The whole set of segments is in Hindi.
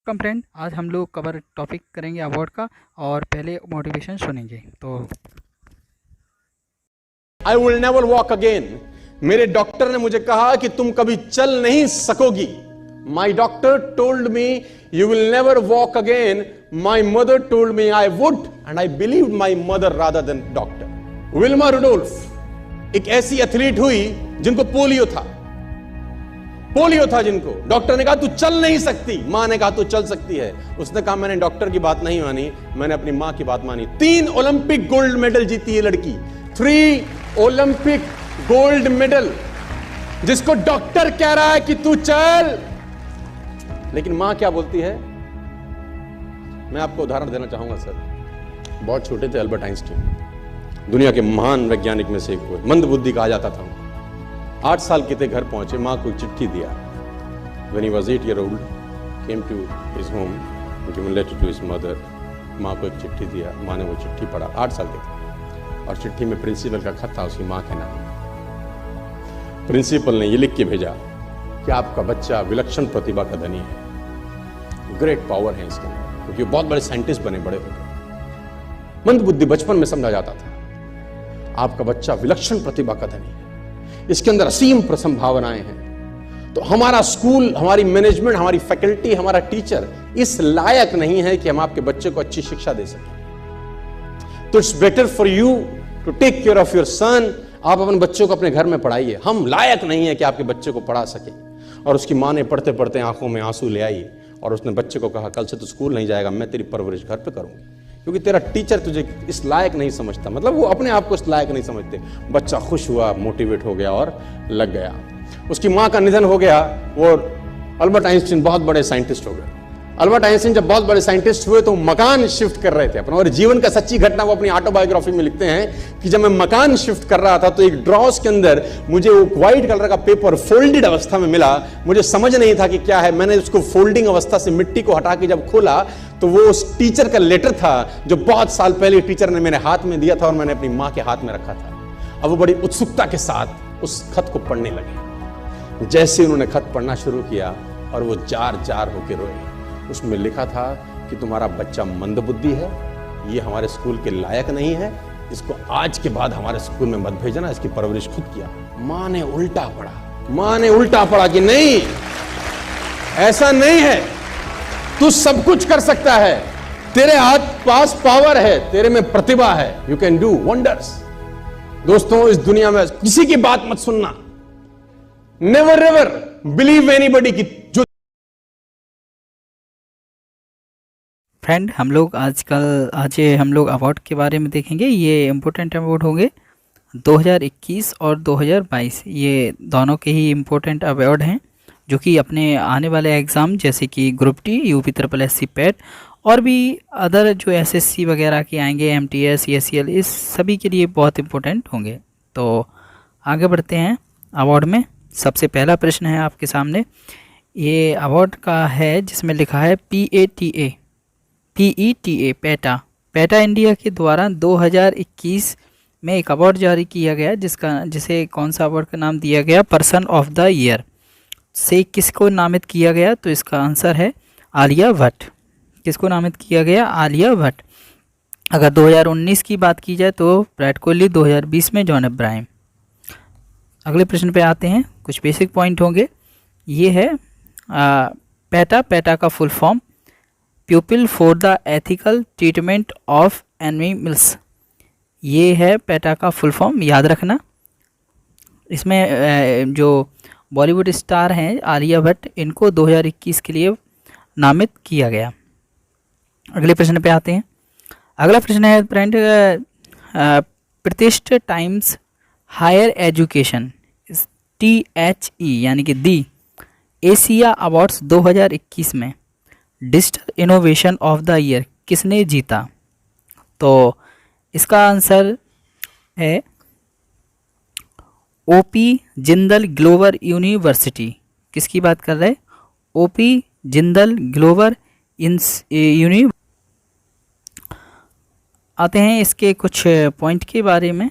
वेलकम फ्रेंड, आज हम लोग कवर टॉपिक करेंगे अवार्ड का। और पहले मोटिवेशन सुनेंगे। तो I will never walk again. मेरे डॉक्टर ने मुझे कहा कि तुम कभी चल नहीं सकोगी। My doctor told me you will never walk again. My mother told me I would, and I believe my mother rather than doctor. Wilma Rudolph एक ऐसी एथलीट हुई जिनको पोलियो था। जिनको डॉक्टर ने कहा तू चल नहीं सकती, मां ने कहा तू चल सकती है। उसने कहा मैंने डॉक्टर की बात नहीं मानी, मैंने अपनी मां की बात मानी। 3 ओलंपिक गोल्ड मेडल जीती है लड़की। 3 ओलंपिक गोल्ड मेडल, जिसको डॉक्टर कह रहा है कि तू चल, लेकिन मां क्या बोलती है। मैं आपको उदाहरण देना चाहूंगा सर। बहुत छोटे थे अल्बर्ट आइंस्टीन, दुनिया के महान वैज्ञानिक में से एक हुए, मंद बुद्धि कहा जाता था। 8 साल के थे, घर पहुंचे, मां को चिट्ठी दिया। When he was 8 years old, came to his home, given letter to his mother. मां को एक चिट्ठी दिया, मां ने वो चिट्ठी पढ़ा। 8 साल के थे, और चिट्ठी में प्रिंसिपल का खत था उसकी मां के नाम। प्रिंसिपल ने ये लिख के भेजा कि आपका बच्चा विलक्षण प्रतिभा का धनी है, ग्रेट पावर है इसके अंदर, क्योंकि बहुत बड़े साइंटिस्ट बने, बड़े हो गए। मंद बुद्धि बचपन में समझा जाता था। आपका बच्चा विलक्षण प्रतिभा का धनी है, इसके अंदर असीम संभावनाएं हैं। तो हमारा स्कूल, हमारी मैनेजमेंट, हमारी फैकल्टी, हमारा टीचर इस लायक नहीं है कि हम आपके बच्चे को अच्छी शिक्षा दे सकें। तो it's better for you to take care of your son. आप अपने बच्चों को अपने घर में पढ़ाइए। हम लायक नहीं है कि आपके बच्चे को पढ़ा सके। और उसकी मां ने पढ़ते पढ़ते आंखों में आंसू ले आई, और उसने बच्चे को कहा कल से तो स्कूल नहीं जाएगा, मैं तेरी परवरिश घर पे करूंगी, क्योंकि तेरा टीचर तुझे इस लायक नहीं समझता। मतलब वो अपने आप को इस लायक नहीं समझते। बच्चा खुश हुआ, मोटिवेट हो गया और लग गया। उसकी मां का निधन हो गया। वो अल्बर्ट आइंस्टीन बहुत बड़े साइंटिस्ट हो गए। अल्बर्ट आइंस्टीन जब बहुत बड़े साइंटिस्ट हुए तो मकान शिफ्ट कर रहे थे अपना, और जीवन का सच्ची घटना वो अपनी ऑटोबायोग्राफी में लिखते हैं कि जब मैं मकान शिफ्ट कर रहा था तो एक ड्रॉस के अंदर मुझे वो व्हाइट कलर का पेपर फोल्डेड अवस्था में मिला। मुझे समझ नहीं था कि क्या है। मैंने उसको फोल्डिंग अवस्था से मिट्टी को हटा के जब खोला तो वो उस टीचर का लेटर था जो बहुत साल पहले टीचर ने मेरे हाथ में दिया था और मैंने अपनी मां के हाथ में रखा था। अब वो बड़ी उत्सुकता के साथ उस खत को पढ़ने लगे। जैसे उन्होंने खत पढ़ना शुरू किया और वो जार जार होकर रोए। उसमें लिखा था कि तुम्हारा बच्चा मंदबुद्धि है, ये हमारे स्कूल के लायक नहीं है, इसको आज के बाद हमारे स्कूल में मत भेजना, इसकी परवरिश खुद किया। मां ने उल्टा पढ़ा कि नहीं, ऐसा नहीं है, तू सब कुछ कर सकता है, तेरे हाथ पास पावर है, तेरे में प्रतिभा है, यू कैन डू वंडर्स। दोस्तों, इस दुनिया में किसी की बात मत सुनना। नेवर एवर बिलीव एनीबॉडी की। जो फ्रेंड, हम लोग आज हम लोग अवार्ड के बारे में देखेंगे। ये इम्पोर्टेंट अवार्ड होंगे 2021 और 2022। ये दोनों के ही इम्पोर्टेंट अवार्ड हैं, जो कि अपने आने वाले एग्ज़ाम जैसे कि group D, UP SSC PAT और भी अदर जो SSC वगैरह के आएंगे, MTS, ESEL, इस सभी के लिए बहुत इम्पोर्टेंट होंगे। तो आगे बढ़ते हैं अवार्ड में। सबसे पहला प्रश्न है आपके सामने। ये अवार्ड का है जिसमें लिखा है PETA पैटा इंडिया के द्वारा 2021 में एक अवार्ड जारी किया गया, जिसे कौन सा अवार्ड का नाम दिया गया, पर्सन ऑफ द ईयर से किसको नामित किया गया। तो इसका आंसर है आलिया भट्ट। किसको नामित किया गया? आलिया भट्ट। अगर 2019 की बात की जाए तो विराट कोहली, 2020 में जॉन अब्राहम। अगले प्रश्न पे आते हैं। कुछ बेसिक पॉइंट होंगे। ये है पैटा का full form people for the ethical treatment of animals. ये है पैटा का फुल फॉर्म, याद रखना। इसमें जो बॉलीवुड स्टार हैं आलिया भट्ट, इनको 2021 के लिए नामित किया गया। अगले प्रश्न पे आते हैं। अगला प्रश्न है फ्रेंड, प्रतिष्ठित टाइम्स हायर एजुकेशन THE यानी कि दी एशिया अवार्ड्स 2021 में digital innovation of the year किसने जीता। तो इसका आंसर है OP जिंदल ग्लोबल यूनिवर्सिटी। किसकी बात कर रहे हैं? OP Jindal global uni. आते हैं इसके कुछ पॉइंट के बारे में,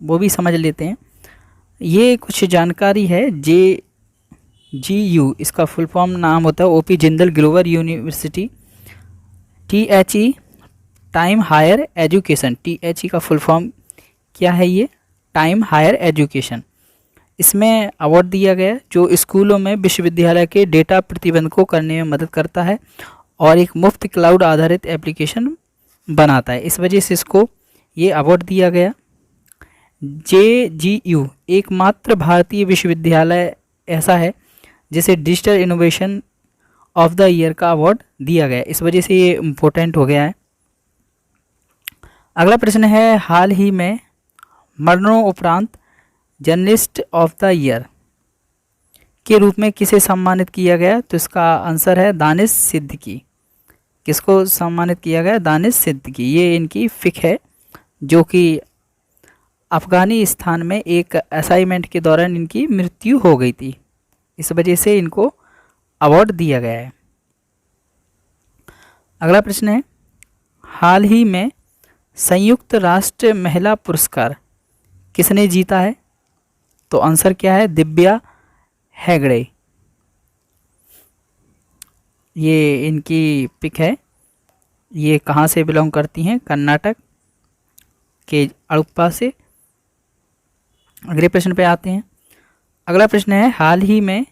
वो भी समझ लेते हैं। ये कुछ जानकारी है GU इसका फुल फॉर्म नाम होता है OP Jindal global university. THE time higher education, THE का फुल फॉर्म क्या है ये, टाइम हायर एजुकेशन। इसमें अवार्ड दिया गया जो स्कूलों में विश्वविद्यालय के डेटा प्रतिबंध को करने में मदद करता है और एक मुफ्त क्लाउड आधारित एप्लीकेशन बनाता है, इस वजह से इसको ये अवार्ड दिया गया। JGU एकमात्र भारतीय विश्वविद्यालय ऐसा है जिसे digital innovation of the year का अवार्ड दिया गया, इस वजह से ये इम्पोर्टेंट हो गया है। अगला प्रश्न है, हाल ही में मरणों उपरांत जर्नलिस्ट ऑफ द ईयर के रूप में किसे सम्मानित किया गया, तो इसका आंसर है दानिश सिद्दीकी। किसको सम्मानित किया गया, दानिश सिद्दीकी। ये इनकी फिक है जो कि अफ़गानिस्तान में एक असाइनमेंट के दौरान इनकी मृत्यु हो गई थी, इस वजह से इनको अवार्ड दिया गया है। अगला प्रश्न है, हाल ही में संयुक्त राष्ट्र महिला पुरस्कार किसने जीता है, तो आंसर क्या है, दिव्या हेगड़े। ये इनकी पिक है, ये कहाँ से बिलोंग करती हैं, कर्नाटक के अड़ुप्पा से। अगले प्रश्न पे आते हैं। अगला प्रश्न है, हाल ही में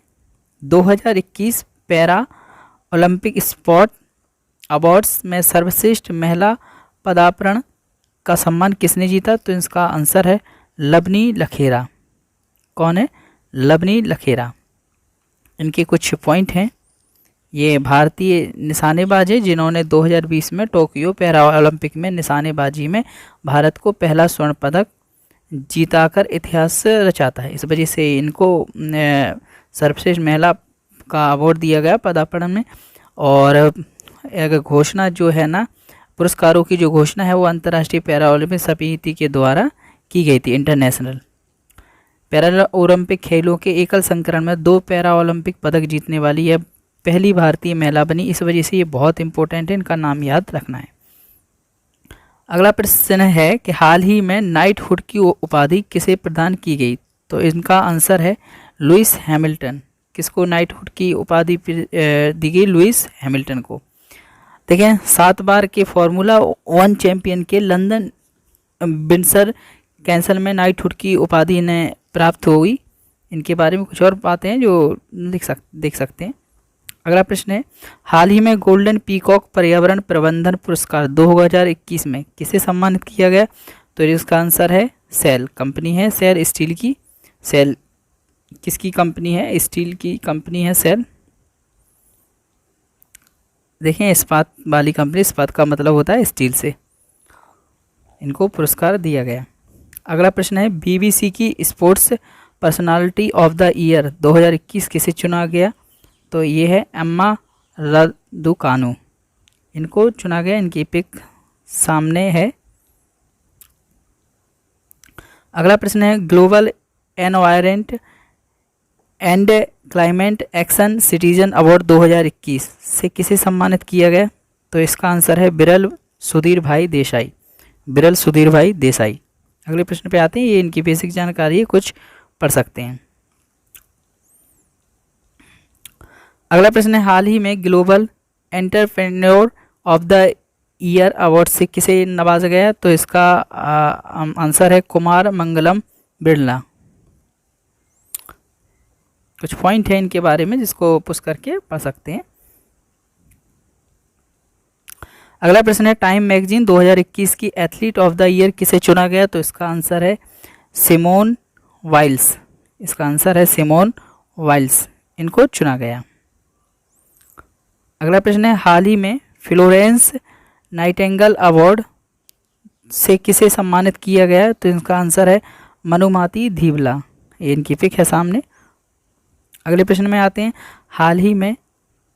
2021 पैरा ओलंपिक स्पोर्ट अवार्ड्स में सर्वश्रेष्ठ महिला पदार्पण का सम्मान किसने जीता, तो इसका आंसर है लवनी लखेरा। कौन है, लवनी लखेरा। इनके कुछ पॉइंट हैं, ये भारतीय निशानेबाज है जिन्होंने 2020 में टोक्यो पैरा ओलंपिक में निशानेबाजी में भारत को पहला स्वर्ण पदक जीताकर इतिहास रचाता है, इस वजह से इनको सर्वश्रेष्ठ महिला का अवार्ड दिया गया पदार्पण में। और एक घोषणा जो है ना, पुरस्कारों की जो घोषणा है वो अंतर्राष्ट्रीय पैरा ओलंपिक समिति के द्वारा की गई थी। इंटरनेशनल पैरा ओलंपिक खेलों के एकल संस्करण में 2 पैरा ओलंपिक पदक जीतने वाली यह पहली भारतीय महिला बनी, इस वजह से ये बहुत इंपॉर्टेंट है, इनका नाम याद रखना है। अगला प्रश्न है कि हाल ही में नाइटहुड की उपाधि किसे प्रदान की गई, तो इनका आंसर है लुइस हैमिल्टन। किसको नाइटहुड की उपाधि दी गई, लुइस हैमिल्टन को। देखें, 7 बार के फार्मूला 1 चैंपियन के लंदन विंडसर कैसल में नाइटहुड की उपाधि इन्हें प्राप्त हुई। इनके बारे में कुछ और बातें हैं जो देख सकते हैं। अगला प्रश्न है, हाल ही में गोल्डन पीकॉक पर्यावरण प्रबंधन पुरस्कार 2021 में किसे सम्मानित किया गया, तो इसका आंसर है सेल। कंपनी है सेल स्टील की। सेल किसकी कंपनी है, स्टील की कंपनी है सेल। देखें, इस्पात वाली कंपनी, इस्पात का मतलब होता है स्टील से, इनको पुरस्कार दिया गया। अगला प्रश्न है, BBC की sports personality of the year 2021 किसे चुना गया, तो ये है एम्मा रादुकानु। इनको चुना गया, इनकी पिक सामने है। अगला प्रश्न है, global environment and climate action citizen award 2021 से किसे सम्मानित किया गया, तो इसका आंसर है बिरल सुधीर भाई देसाई। बिरल सुधीर भाई देसाई। अगले प्रश्न पे आते हैं, ये इनकी बेसिक जानकारी है, कुछ पढ़ सकते हैं। अगला प्रश्न है, हाल ही में global entrepreneur of the year award से किसे नवाजा गया, तो इसका आंसर है कुमार मंगलम बिरला। कुछ पॉइंट है इनके बारे में जिसको पुश करके पढ़ सकते हैं। अगला प्रश्न है, टाइम मैगजीन 2021 की एथलीट ऑफ द ईयर किसे चुना गया, तो इसका आंसर है सिमोन वाइल्स। इसका आंसर है सिमोन वाइल्स, इनको चुना गया। अगला प्रश्न है, हाल ही में फ्लोरेंस नाइटिंगेल अवार्ड से किसे सम्मानित किया गया, तो इनका आंसर है मनुमाती धीवला। ये इनकी पिक है सामने। अगले प्रश्न में आते हैं, हाल ही में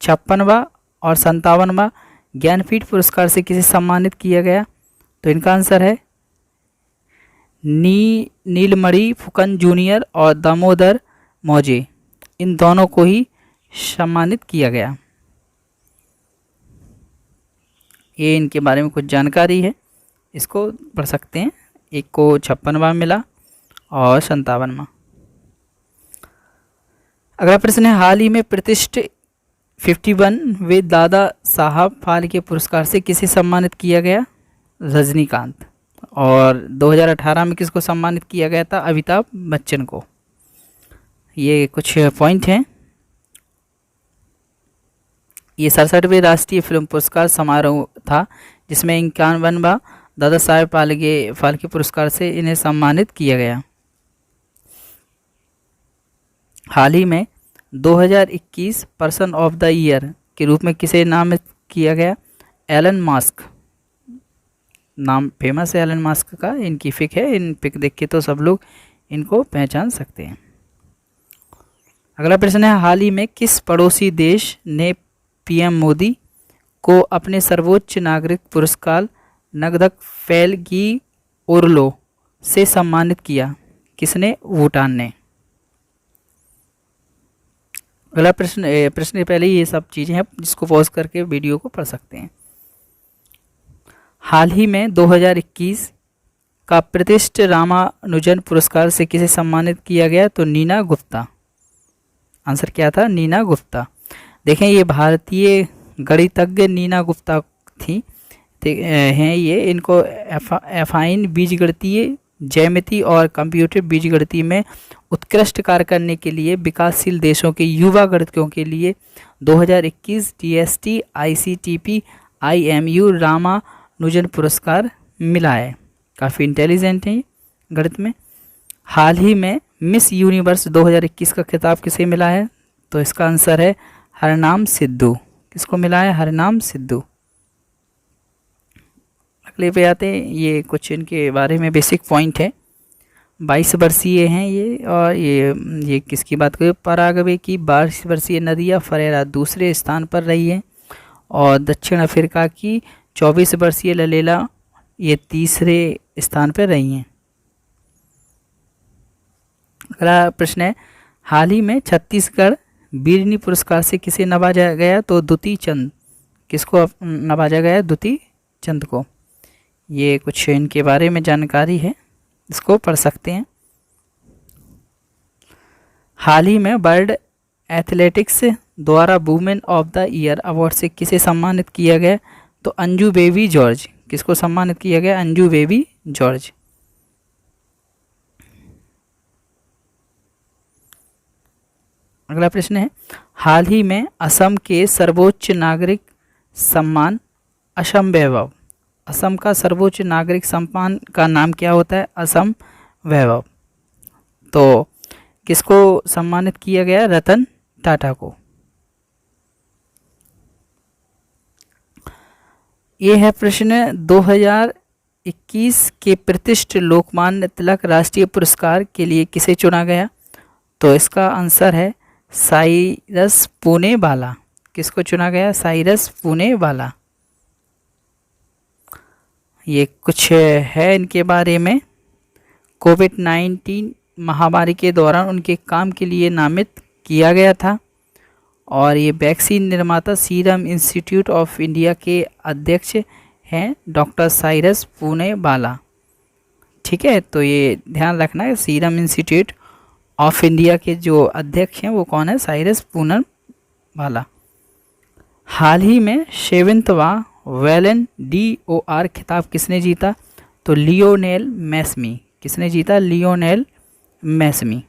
56वां और 57वां ज्ञानपीठ पुरस्कार से किसे सम्मानित किया गया, तो इनका आंसर है नीलमणि फुकन जूनियर और दामोदर मौजे। इन दोनों को ही सम्मानित किया गया। ये इनके बारे में कुछ जानकारी है, इसको पढ़ सकते हैं। एक को 56वां मिला और 57वां। अगला प्रश्न है, हाल ही में प्रतिष्ठित 51वें दादा साहब फाल्के पुरस्कार से किसे सम्मानित किया गया? रजनीकांत। और 2018 में किसको सम्मानित किया गया था? अमिताभ बच्चन को। ये कुछ पॉइंट हैं। ये 67वें राष्ट्रीय फिल्म पुरस्कार समारोह था जिसमें 51वां दादा साहेब फाल्के पुरस्कार से इन्हें सम्मानित किया गया। हाल ही में 2021 पर्सन ऑफ द ईयर के रूप में किसे नामित किया गया? Elon Musk. नाम फेमस है एलन मास्क का, इनकी पिक है, इन पिक देख के तो सब लोग इनको पहचान सकते हैं। अगला प्रश्न है, हाल ही में किस पड़ोसी देश ने पीएम मोदी को अपने सर्वोच्च नागरिक पुरस्कार नगदक फैलगी ओरलो से सम्मानित किया? किसने? भूटान ने। अगला प्रश्न पहले ये सब चीज़ें हैं जिसको पॉज करके वीडियो को पढ़ सकते हैं। हाल ही में 2021 का प्रतिष्ठित रामानुजन पुरस्कार से किसे सम्मानित किया गया? तो नीना गुप्ता। आंसर क्या था? नीना गुप्ता। देखें, ये भारतीय गणितज्ञ नीना गुप्ता थी हैं ये। इनको एफाइन बीजगणितीय, ज्यामिति और कंप्यूटर बीजगणितीय में उत्कृष्ट कार्य करने के लिए विकासशील देशों के युवा गणितज्ञों के लिए 2021 DST ICTP IMU रामानुजन पुरस्कार मिला है। काफ़ी इंटेलिजेंट हैं गणित में। हाल ही में मिस यूनिवर्स 2021 का खिताब किसे मिला है? तो इसका आंसर है हरनाम सिद्धू। किसको मिला है? हरनाम सिद्धू। अगले पे आते हैं, ये कुछ इनके बारे में बेसिक पॉइंट है। 22 वर्षीय हैं ये। और ये किसकी बात करें? पराग्वे की 22 वर्षीय नदिया फरेरा दूसरे स्थान पर रही है। और दक्षिण अफ्रीका की 24 वर्षीय ललेला ये तीसरे स्थान पर रही हैं। अगला प्रश्न है, हाल ही में छत्तीसगढ़ बीरनी पुरस्कार से किसे नवाजा गया? तो दुती चंद। किसको नवाजा गया? दुती चंद को। ये कुछ इनके बारे में जानकारी है, इसको पढ़ सकते हैं। हाल ही में वर्ल्ड एथलेटिक्स द्वारा women of the year award से किसे सम्मानित किया गया? तो अंजू बेबी जॉर्ज। किसको सम्मानित किया गया? Anju baby George. अगला प्रश्न है, हाल ही में असम के सर्वोच्च नागरिक सम्मान असम वैभव। असम का सर्वोच्च नागरिक सम्मान का नाम क्या होता है? असम वैभव। तो किसको सम्मानित किया गया? रतन टाटा को। ये है प्रश्न 2021 के प्रतिष्ठित लोकमान्य तिलक राष्ट्रीय पुरस्कार के लिए किसे चुना गया? तो इसका आंसर है साइरस पूनेवाला। किसको चुना गया? साइरस पूनेवाला। ये कुछ है इनके बारे में। कोविड-19 महामारी के दौरान उनके काम के लिए नामित किया गया था। और ये वैक्सीन निर्माता सीरम इंस्टीट्यूट ऑफ इंडिया के अध्यक्ष हैं डॉक्टर साइरस पूनेवाला। ठीक है, तो ये ध्यान रखना है, सीरम इंस्टीट्यूट ऑफ इंडिया के जो अध्यक्ष हैं वो कौन है? साइरस पूनेवाला। हाल ही में 7वां वेलन DOR खिताब किसने जीता? तो लियोनेल मेस्सी। किसने जीता? Lionel Messi.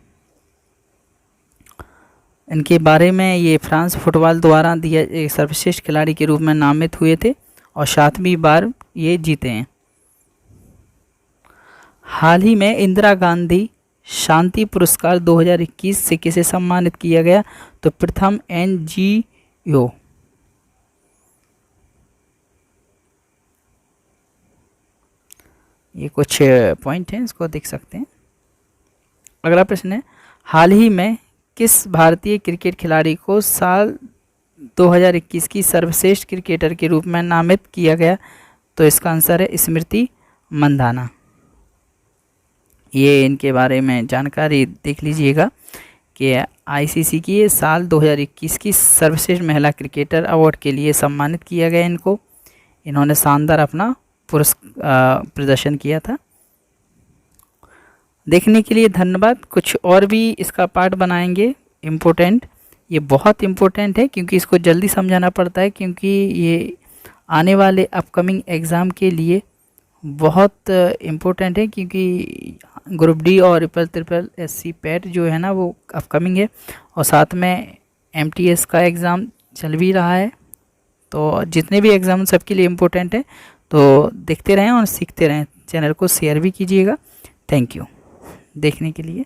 इनके बारे में ये फ्रांस फुटबॉल द्वारा दिया एक सर्वश्रेष्ठ खिलाड़ी के रूप में नामित हुए थे और 7वीं बार ये जीते हैं। हाल ही में इंदिरा गांधी शांति पुरस्कार 2021 से किसे सम्मानित किया गया? तो प्रथम NGO। ये कुछ पॉइंट हैं, इसको देख सकते हैं। अगला प्रश्न है, हाल ही में किस भारतीय क्रिकेट खिलाड़ी को साल 2021 की सर्वश्रेष्ठ क्रिकेटर के रूप में नामित किया गया? तो इसका आंसर है स्मृति मंधाना। ये इनके बारे में जानकारी देख लीजिएगा कि ICC की ये साल 2021 की सर्वश्रेष्ठ महिला क्रिकेटर अवार्ड के लिए सम्मानित किया गया इनको। इन्होंने शानदार अपना प्रदर्शन किया था। देखने के लिए धन्यवाद। कुछ और भी इसका पार्ट बनाएंगे इम्पोर्टेंट, ये बहुत इम्पोर्टेंट है क्योंकि इसको जल्दी समझाना पड़ता है, क्योंकि ये आने वाले अपकमिंग एग्ज़ाम के लिए बहुत इम्पोर्टेंट है, क्योंकि ग्रुप डी और ट्रिपल एससी पैट जो है ना वो अपकमिंग है, और साथ में एमटीएस का एग्ज़ाम चल भी रहा है। तो जितने भी एग्ज़ाम सबके लिए इम्पोर्टेंट है, तो देखते रहें और सीखते रहें। चैनल को शेयर भी कीजिएगा। थैंक यू देखने के लिए।